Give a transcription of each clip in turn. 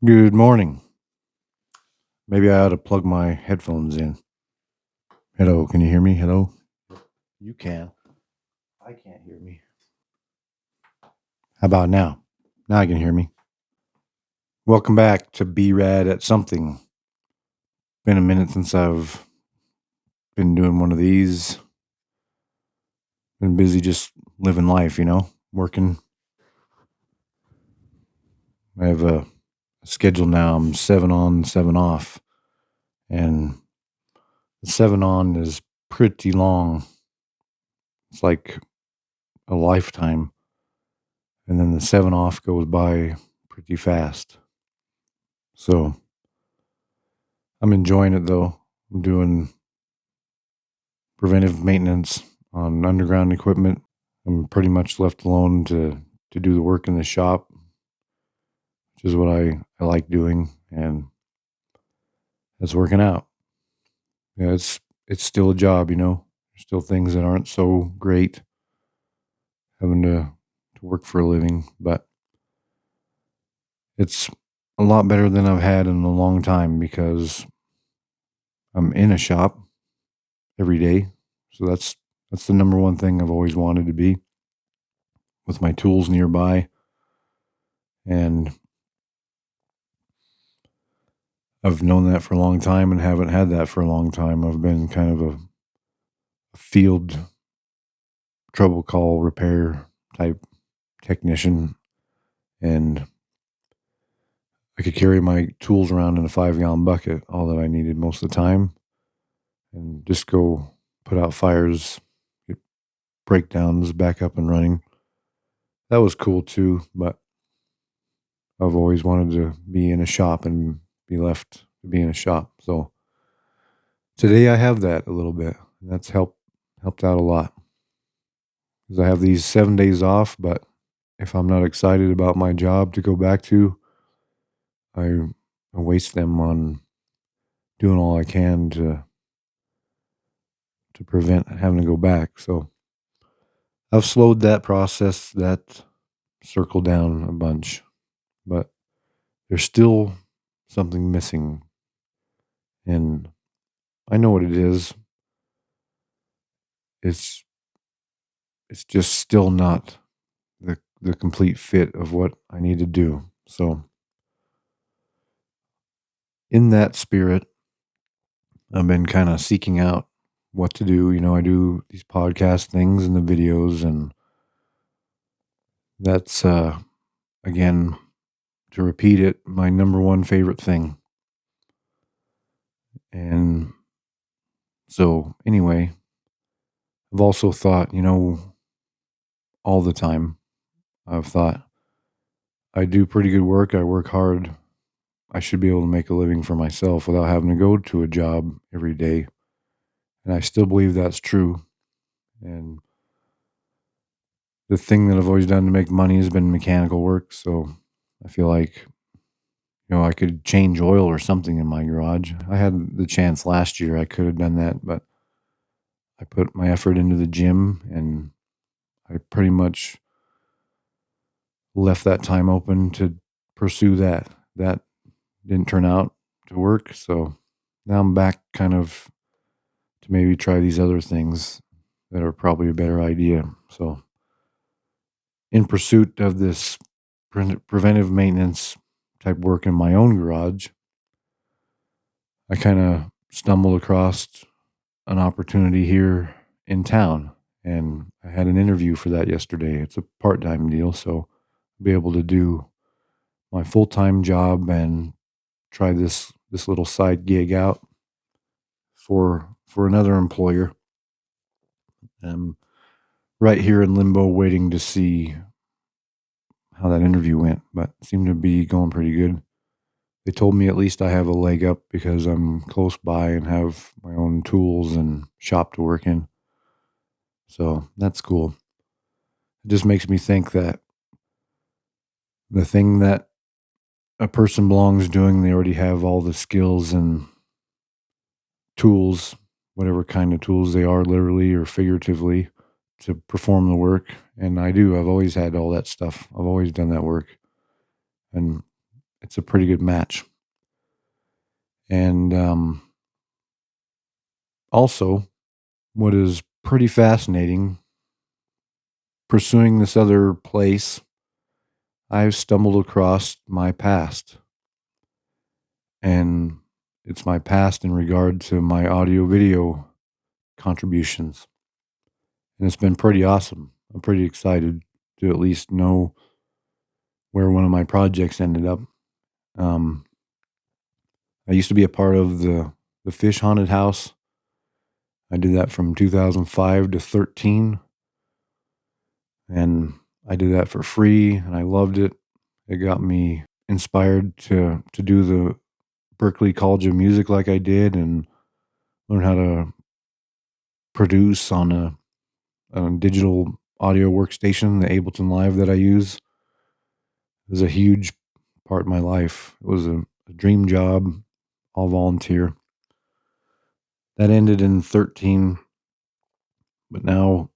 Good morning. Maybe I ought to plug my headphones in. Hello, can you hear me? Hello? You can. I can't hear me. How about now? Now I can hear me. Welcome back to Be Rad at Something. Been a minute since I've been doing one of these. Been busy just living life, working. I have a schedule now. I'm 7 on, 7 off. And the 7 on is pretty long. It's like a lifetime. And then the 7 off goes by pretty fast. So I'm enjoying it though. I'm doing preventive maintenance on underground equipment. I'm pretty much left alone to do the work in the shop, which is what I like doing, and it's working out. Yeah, it's still a job, There's still things that aren't so great having to work for a living, but it's a lot better than I've had in a long time because I'm in a shop every day. So that's the number one thing I've always wanted to be, with my tools nearby. And I've known that for a long time and haven't had that for a long time. I've been kind of a field trouble call repair type technician, and I could carry my tools around in a 5-gallon bucket, all that I needed most of the time, and just go put out fires, get breakdowns back up and running. That was cool too, but I've always wanted to be in a shop and be left to be in a shop. So today I have that a little bit. And that's helped out a lot because I have these 7 days off. But if I'm not excited about my job to go back to, I waste them on doing all I can to prevent having to go back. So I've slowed that process, that circle down a bunch, but there's still something missing, and I know what it is. It's it's just still not the complete fit of what I need to do. So in that spirit, I've been kind of seeking out what to do. I do these podcast things and the videos, and that's again, to repeat it, my number one favorite thing. And so anyway, I've also thought, all the time, I've thought I do pretty good work. I work hard. I should be able to make a living for myself without having to go to a job every day. And I still believe that's true. And the thing that I've always done to make money has been mechanical work. So I feel like, I could change oil or something in my garage. I had the chance last year. I could have done that, but I put my effort into the gym, and I pretty much left that time open to pursue that. That didn't turn out to work. So now I'm back kind of to maybe try these other things that are probably a better idea. So in pursuit of this preventive maintenance type work in my own garage, I kind of stumbled across an opportunity here in town, and I had an interview for that yesterday. It's a part-time deal, so I'll be able to do my full-time job and try this little side gig out for another employer. I'm right here in limbo waiting to see how that interview went, but it seemed to be going pretty good. They told me at least I have a leg up because I'm close by and have my own tools and shop to work in. So that's cool. It just makes me think that the thing that a person belongs doing, they already have all the skills and tools, whatever kind of tools they are, literally or figuratively, to perform the work. And I do. I've always had all that stuff. I've always done that work. And it's a pretty good match. And also, what is pretty fascinating, pursuing this other place, I've stumbled across my past. And it's my past in regard to my audio video contributions. And it's been pretty awesome. I'm pretty excited to at least know where one of my projects ended up. Um, I used to be a part of the Fish Haunted House. I did that from 2005 to 13, and I did that for free, and I loved it. It got me inspired to do the Berklee College of Music like I did, and learn how to produce on a digital audio workstation, the Ableton Live that I use. It was a huge part of my life. It was a dream job, all volunteer. That ended in 13, but now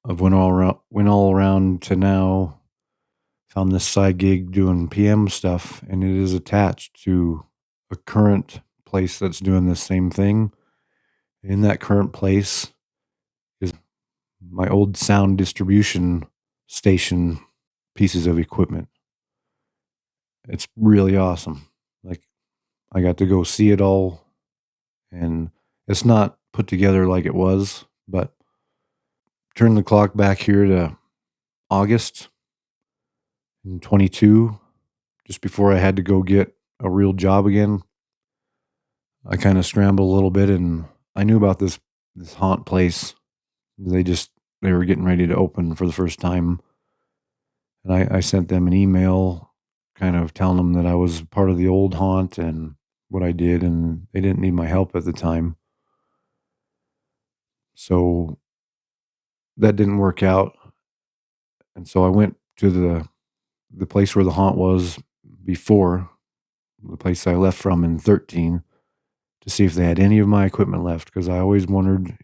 I've went all around to now, found this side gig doing PM stuff, and it is attached to a current place that's doing the same thing. In that current place is my old sound distribution station pieces of equipment. It's really awesome. Like, I got to go see it all, and it's not put together like it was, but turn the clock back here to August in 22, just before I had to go get a real job again. I kind of scrambled a little bit, and I knew about this haunt place. They were getting ready to open for the first time, and I sent them an email, kind of telling them that I was part of the old haunt and what I did, and they didn't need my help at the time. So that didn't work out, and so I went to the place where the haunt was before, the place I left from in 13, to see if they had any of my equipment left, because I always wondered,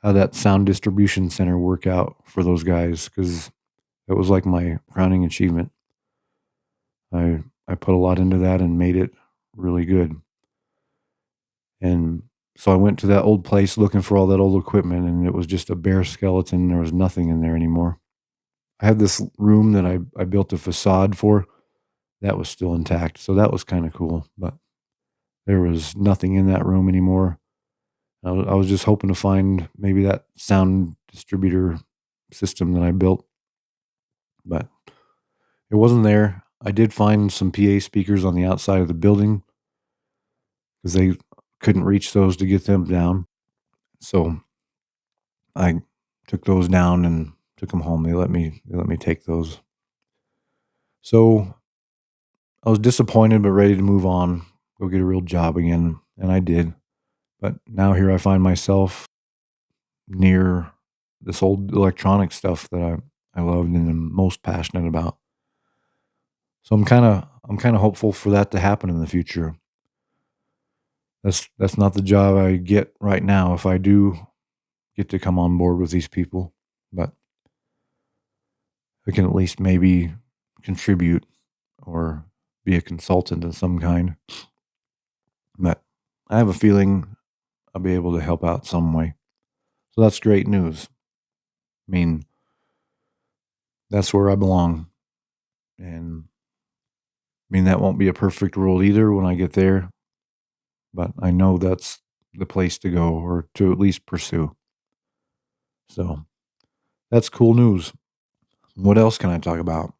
how that sound distribution center work out for those guys, because it was like my crowning achievement. I put a lot into that and made it really good. And so I went to that old place looking for all that old equipment, and it was just a bare skeleton. There was nothing in there anymore. I had this room that I built a facade for that was still intact, so that was kind of cool. But there was nothing in that room anymore. I was just hoping to find maybe that sound distributor system that I built, but it wasn't there. I did find some PA speakers on the outside of the building because they couldn't reach those to get them down. So I took those down and took them home. They let me take those. So I was disappointed but ready to move on, go get a real job again, and I did. But now here I find myself near this old electronic stuff that I loved and am most passionate about. So I'm kind of hopeful for that to happen in the future. That's not the job I get right now if I do get to come on board with these people, but I can at least maybe contribute or be a consultant of some kind. But I have a feeling I'll be able to help out some way. So that's great news. I mean, that's where I belong. And I mean, that won't be a perfect world either when I get there, but I know that's the place to go or to at least pursue. So that's cool news. What else can I talk about?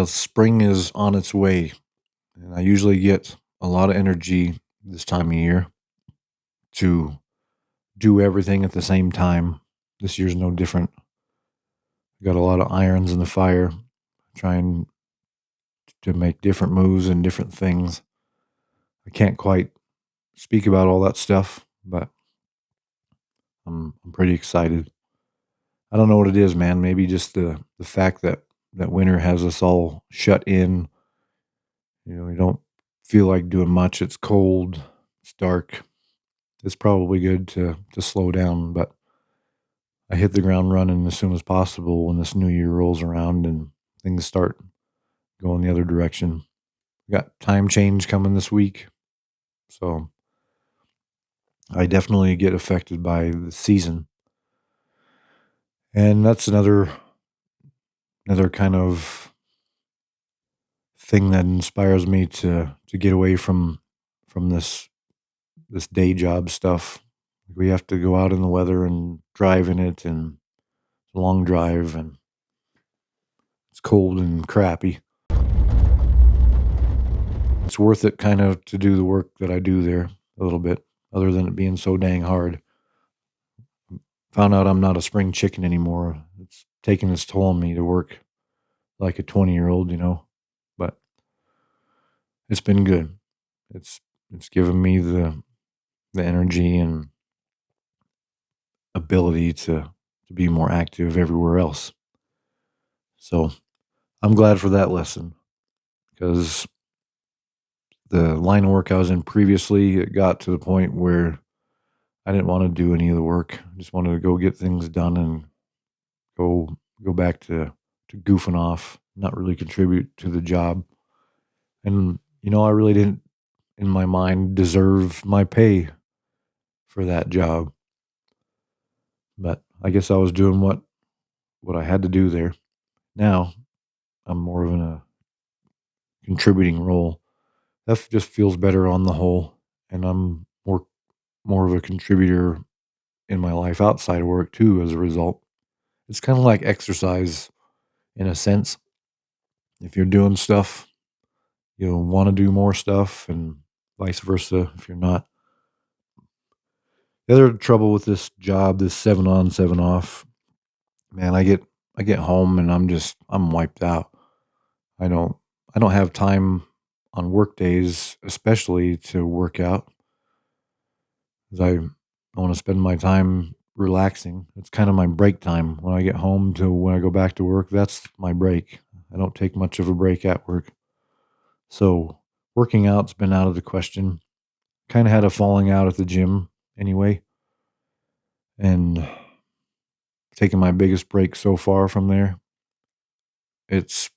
Spring is on its way, and I usually get a lot of energy this time of year to do everything at the same time. This year's no different. Got a lot of irons in the fire, trying to make different moves and different things. I can't quite speak about all that stuff, but I'm pretty excited. I don't know what it is, man. Maybe just the fact that winter has us all shut in. We don't feel like doing much. It's cold. It's dark. It's probably good to slow down, but I hit the ground running as soon as possible when this new year rolls around and things start go in the other direction. We got time change coming this week, so I definitely get affected by the season. And that's another kind of thing that inspires me to get away from this day job stuff. We have to go out in the weather and drive in it, and it's a long drive, and it's cold and crappy. It's worth it kind of to do the work that I do there a little bit, other than it being so dang hard. Found out I'm not a spring chicken anymore. It's taking its toll on me to work like a 20-year-old, but it's been good. It's it's given me the energy and ability to be more active everywhere else. So I'm glad for that lesson, because the line of work I was in previously, it got to the point where I didn't want to do any of the work. I just wanted to go get things done and go back to goofing off, not really contribute to the job. And I really didn't, in my mind, deserve my pay for that job. But I guess I was doing what I had to do there. Now I'm more of in a contributing role. That just feels better on the whole, and I'm more of a contributor in my life outside of work too. As a result, it's kind of like exercise in a sense. If you're doing stuff, you'll want to do more stuff, and vice versa if you're not. The other trouble with this job, this 7 on, 7 off, man, I get home and I'm wiped out. I don't I don't have time on work days, especially to work out, 'cause I want to spend my time relaxing. It's kind of my break time when I get home to when I go back to work. That's my break. I don't take much of a break at work. So working out's been out of the question. Kind of had a falling out at the gym anyway, and taking my biggest break so far from there. It's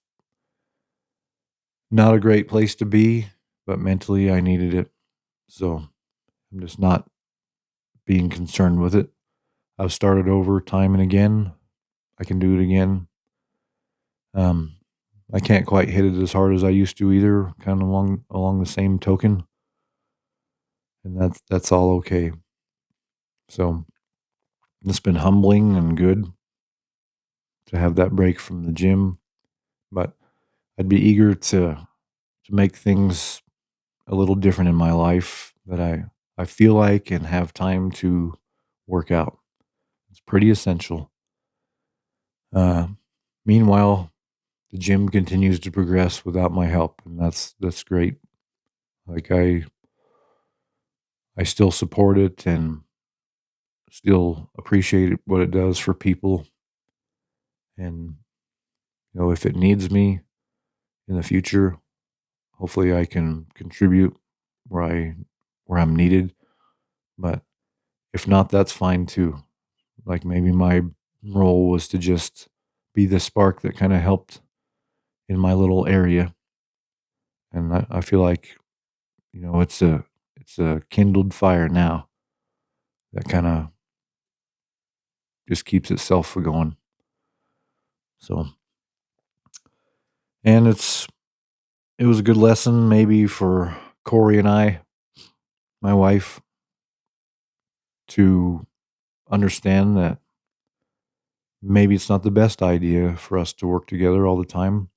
not a great place to be, but mentally I needed it. So I'm just not being concerned with it. I've started over time and again. I can do it again. Um, I can't quite hit it as hard as I used to either, kind of along the same token, and that's all okay. So it's been humbling and good to have that break from the gym, but I'd be eager to make things a little different in my life that I feel like and have time to work out. It's pretty essential. Uh, Meanwhile, the gym continues to progress without my help, and that's great. Like I still support it and still appreciate what it does for people. And if it needs me in the future, hopefully I can contribute where where I'm needed. But if not, that's fine too. Like maybe my role was to just be the spark that kind of helped in my little area, and I feel like it's a kindled fire now that kind of just keeps itself going. So, and it was a good lesson maybe for Corey and I, my wife, to understand that maybe it's not the best idea for us to work together all the time.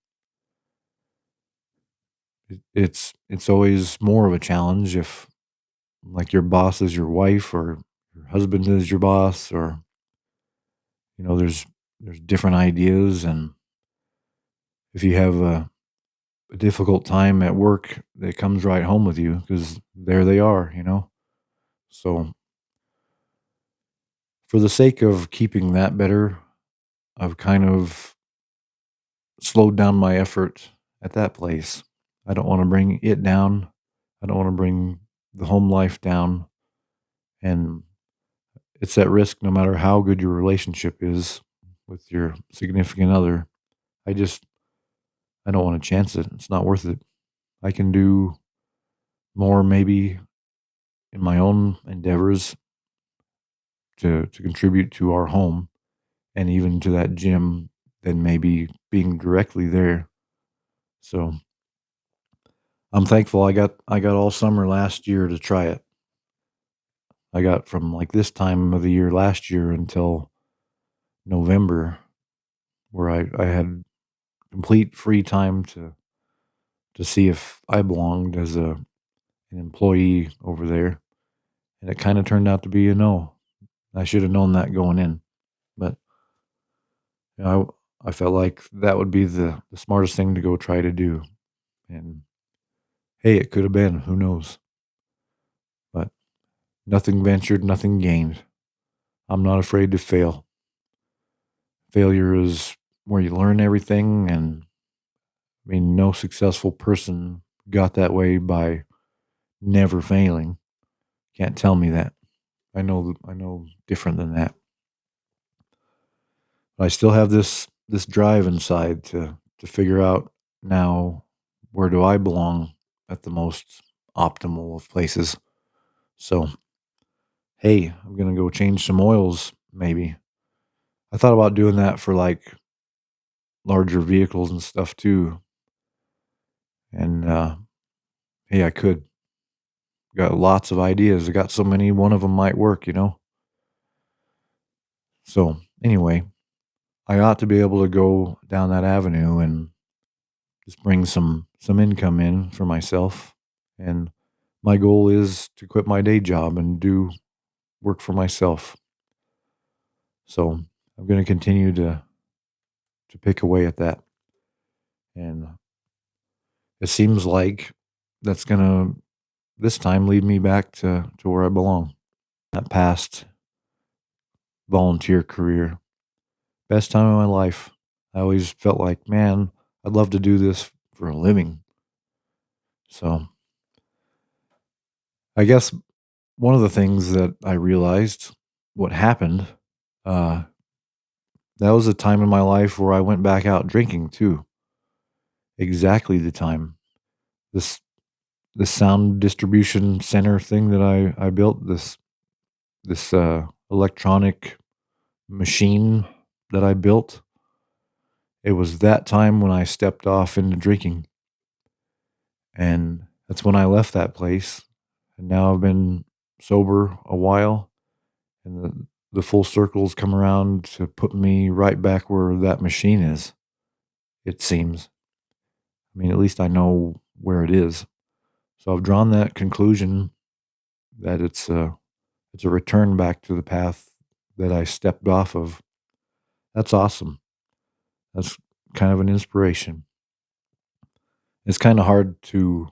It's always more of a challenge if like your boss is your wife or your husband is your boss, or there's different ideas, and if you have a difficult time at work, that comes right home with you because there they are. So for the sake of keeping that better, I've kind of slowed down my effort at that place. I don't want to bring it down. I don't want to bring the home life down, and it's at risk no matter how good your relationship is with your significant other. I just I don't want to chance it. It's not worth it. I can do more maybe in my own endeavors to contribute to our home and even to that gym than maybe being directly there. So I'm thankful I got all summer last year to try it. I got from like this time of the year last year until November where I had complete free time to see if I belonged as an employee over there. And it kind of turned out to be a no. I should have known that going in. But you know, I felt like that would be the smartest thing to go try to do. And hey, it could have been, who knows? But nothing ventured, nothing gained. I'm not afraid to fail. Failure is where you learn everything. And I mean, no successful person got that way by never failing. Can't tell me that. I know different than that. But I still have this drive inside to figure out now, where do I belong at the most optimal of places. So, hey, I'm gonna go change some oils maybe. I thought about doing that for like larger vehicles and stuff too. And hey, I could. Got lots of ideas. I got so many, one of them might work. So anyway, I ought to be able to go down that avenue and just bring some income in for myself. And my goal is to quit my day job and do work for myself. So I'm going to continue to pick away at that. And it seems like that's going to this time lead me back to where I belong. That past volunteer career. Best time of my life. I always felt like, man, I'd love to do this for a living. So I guess one of the things that I realized what happened, uh, that was a time in my life where I went back out drinking too. Exactly the time. This this sound distribution center thing that I built, this electronic machine that I built, it was that time when I stepped off into drinking. And that's when I left that place. And now I've been sober a while, and the full circle's come around to put me right back where that machine is, it seems. I mean, at least I know where it is. So I've drawn that conclusion that it's a return back to the path that I stepped off of. That's awesome. That's kind of an inspiration. It's kind of hard to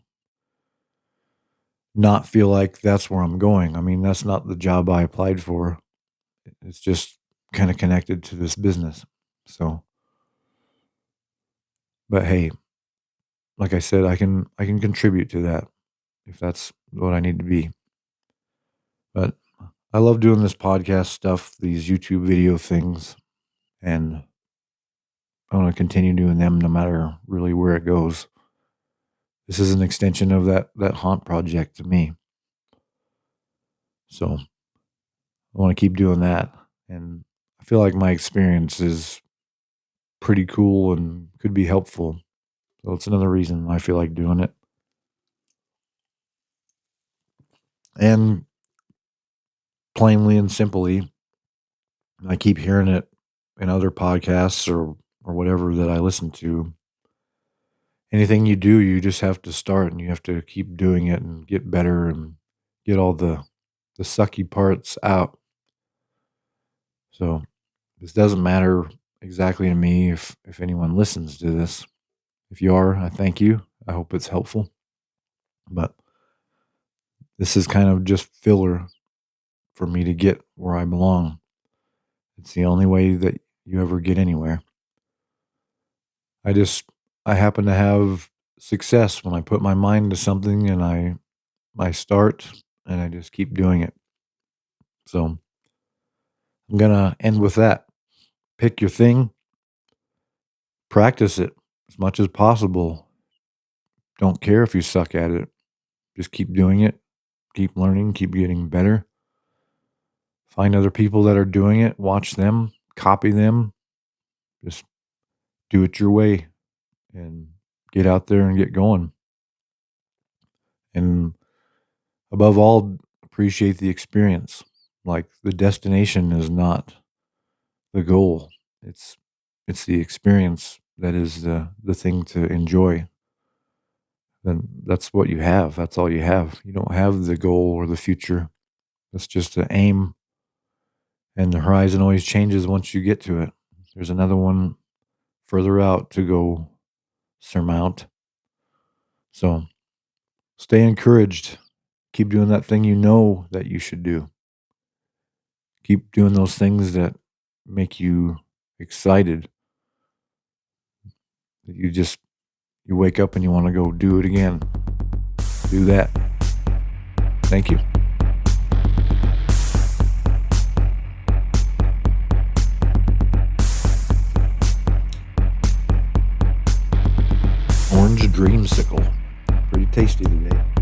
not feel like that's where I'm going. I mean, that's not the job I applied for. It's just kind of connected to this business. So, but hey, like I said, I can contribute to that if that's what I need to be. But I love doing this podcast stuff, these YouTube video things, and I want to continue doing them no matter really where it goes. This is an extension of that haunt project to me. So I want to keep doing that. And I feel like my experience is pretty cool and could be helpful. So it's another reason I feel like doing it. And plainly and simply, I keep hearing it in other podcasts or whatever that I listen to. Anything you do, you just have to start and you have to keep doing it and get better and get all the sucky parts out. So this doesn't matter exactly to me if anyone listens to this. If you are, I thank you. I hope it's helpful. But this is kind of just filler for me to get where I belong. It's the only way that you ever get anywhere. I just I happen to have success when I put my mind to something and I start and I just keep doing it. So I'm gonna end with that. Pick your thing, practice it. as much as possible, don't care if you suck at it. Just keep doing it, keep learning, keep getting better. Find other people that are doing it, watch them, copy them. Just do it your way and get out there and get going. And above all, appreciate the experience. Like, the destination is not the goal. It's the experience that is the thing to enjoy. Then that's what you have. That's all you have. You don't have the goal or the future. That's just the aim. And the horizon always changes once you get to it. There's another one further out to go surmount. So stay encouraged. Keep doing that thing you know that you should do. Keep doing those things that make you excited. That you wake up and you want to go do it again. Do that. Thank you. Orange dreamsicle. Pretty tasty today.